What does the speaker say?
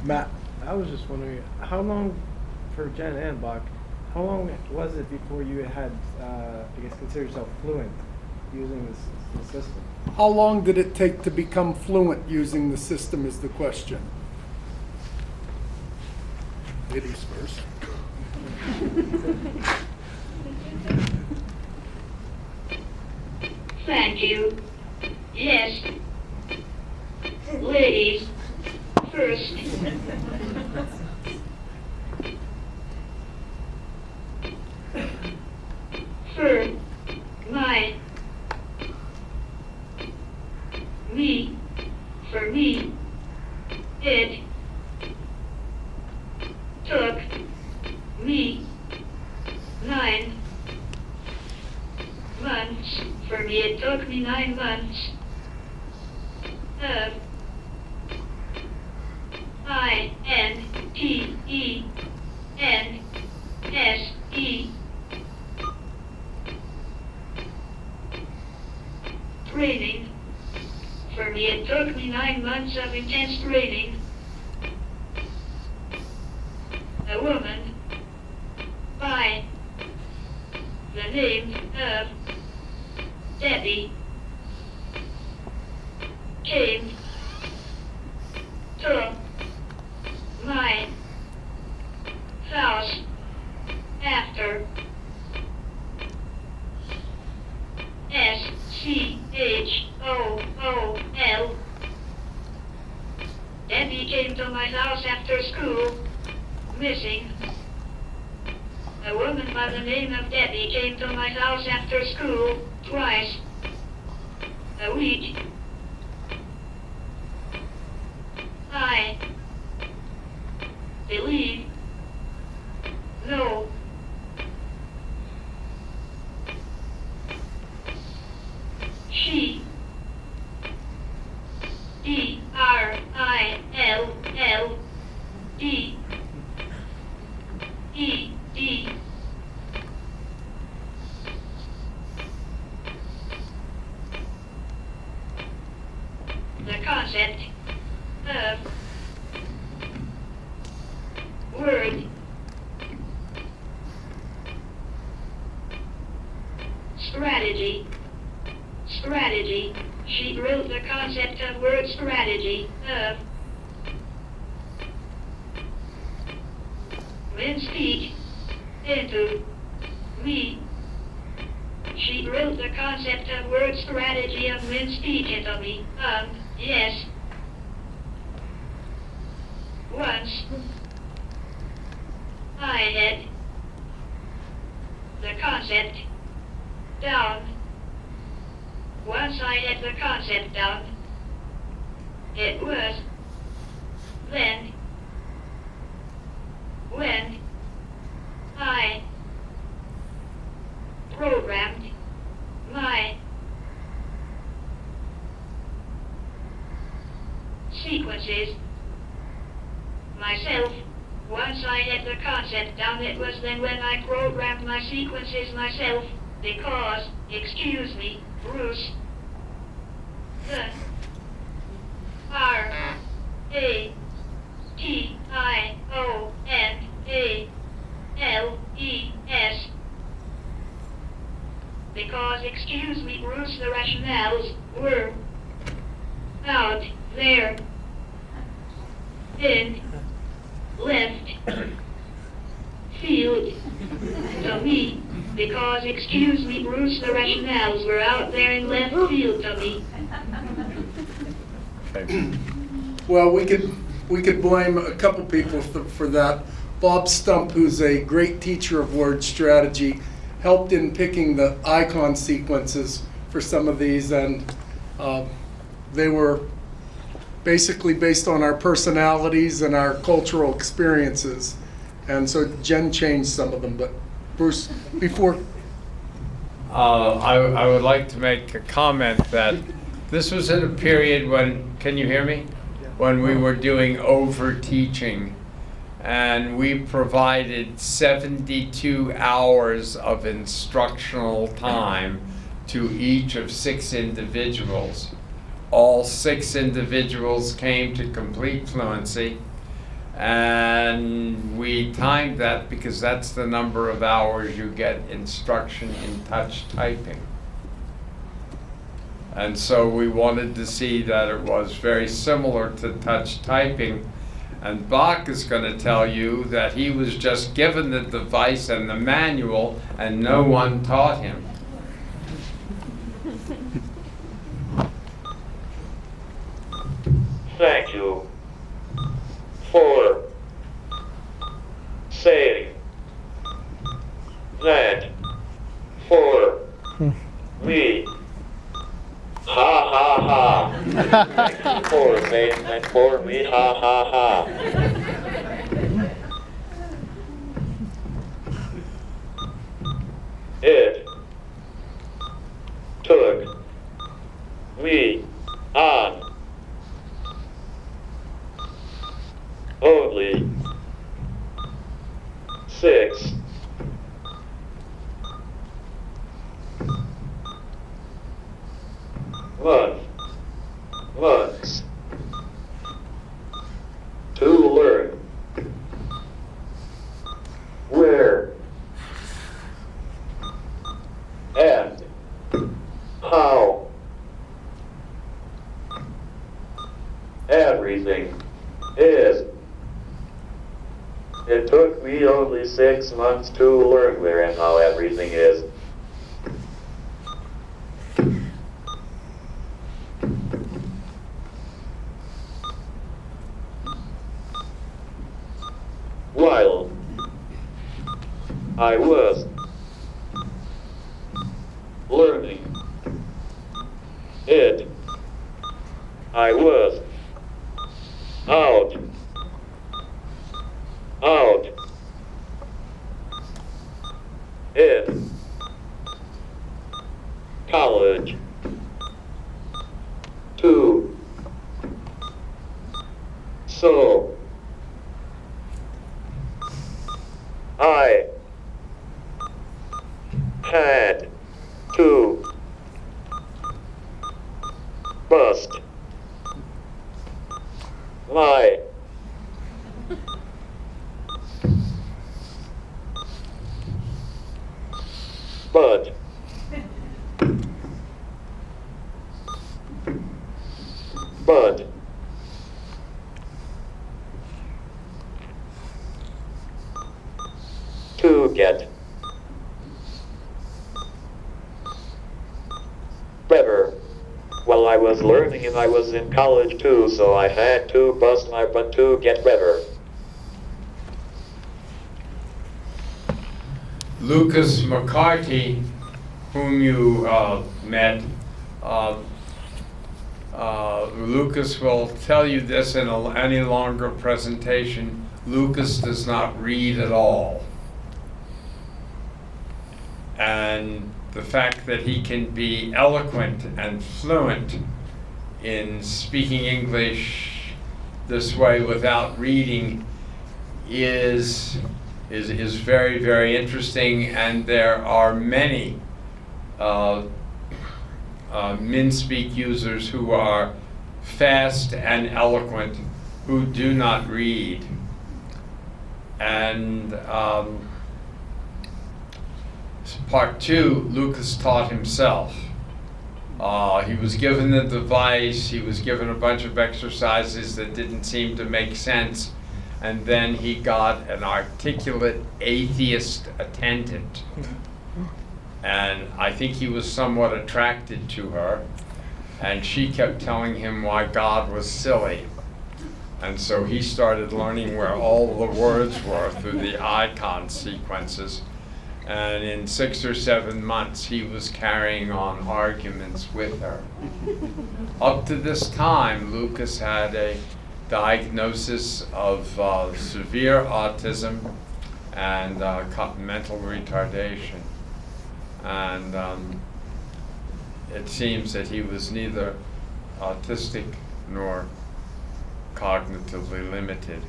Matt, I was just wondering, how long, for Jen and Bach, how long was it before you had, I guess, considered yourself fluent using the system? How long did it take to become fluent using the system is the question. Ladies first. Thank you. Yes. Ladies first. For my me for me it took me 9 months. For me it took me 9 months of INTENSE training. For me it took me 9 months of intense training. A woman by the name of Debbie came to my house after SCHOOL. Debbie came to my house after school, missing. A woman by the name of Debbie came to my house after school twice a week. I believe, no, she, DRILLED, the concept of word strategy. She wrote the concept of word strategy of Minspeak into me. She wrote the concept of word strategy of Minspeak into me. Yes. Once I had the concept down. Once I had the concept down, it was then when I programmed my sequences myself. Once I had the concept down, it was then when I programmed my sequences myself, because, excuse me, Bruce, the RATIONALES, because, excuse me, Bruce, the rationales were out there in left field to me, because, excuse me, Bruce, the rationales were out there in left field to me. Well, we could blame a couple people for that. Bob Stump, who's a great teacher of word strategy, helped in picking the icon sequences for some of these, and they were basically based on our personalities and our cultural experiences. And so Jen changed some of them, but Bruce, before... I would like to make a comment that this was in a period when, can you hear me? When we were doing over teaching, and we provided 72 hours of instructional time to each of 6 individuals. All 6 individuals came to complete fluency, And we timed that because that's the number of hours you get instruction in touch typing. And so we wanted to see that it was very similar to touch typing. And Bach is going to tell you that he was just given the device and the manual and no one taught him. Thank you for saying that for me. Ha ha ha. Thank you for saying that for me. Ha ha ha. It took me on only 6 months to learn where and how everything is. It took me only 6 months to learn where and how everything is. While I was learning it, I was out in college too. So I had to bust my butt to get better. Well, I was learning and I was in college too, so I had to bust my butt to get better. Lucas McCarty, whom you met, Lucas will tell you this in any longer presentation. Lucas does not read at all. And the fact that he can be eloquent and fluent in speaking English this way without reading is very, very interesting, and there are many Minspeak users who are fast and eloquent who do not read. And part 2, Lucas taught himself. He was given the device, he was given a bunch of exercises that didn't seem to make sense, and then he got an articulate atheist attendant. And I think he was somewhat attracted to her, and she kept telling him why God was silly. And so he started learning where all the words were through the icon sequences. And in 6 or 7 months, he was carrying on arguments with her. Up to this time, Lucas had a diagnosis of severe autism and mental retardation. And it seems that he was neither autistic nor cognitively limited.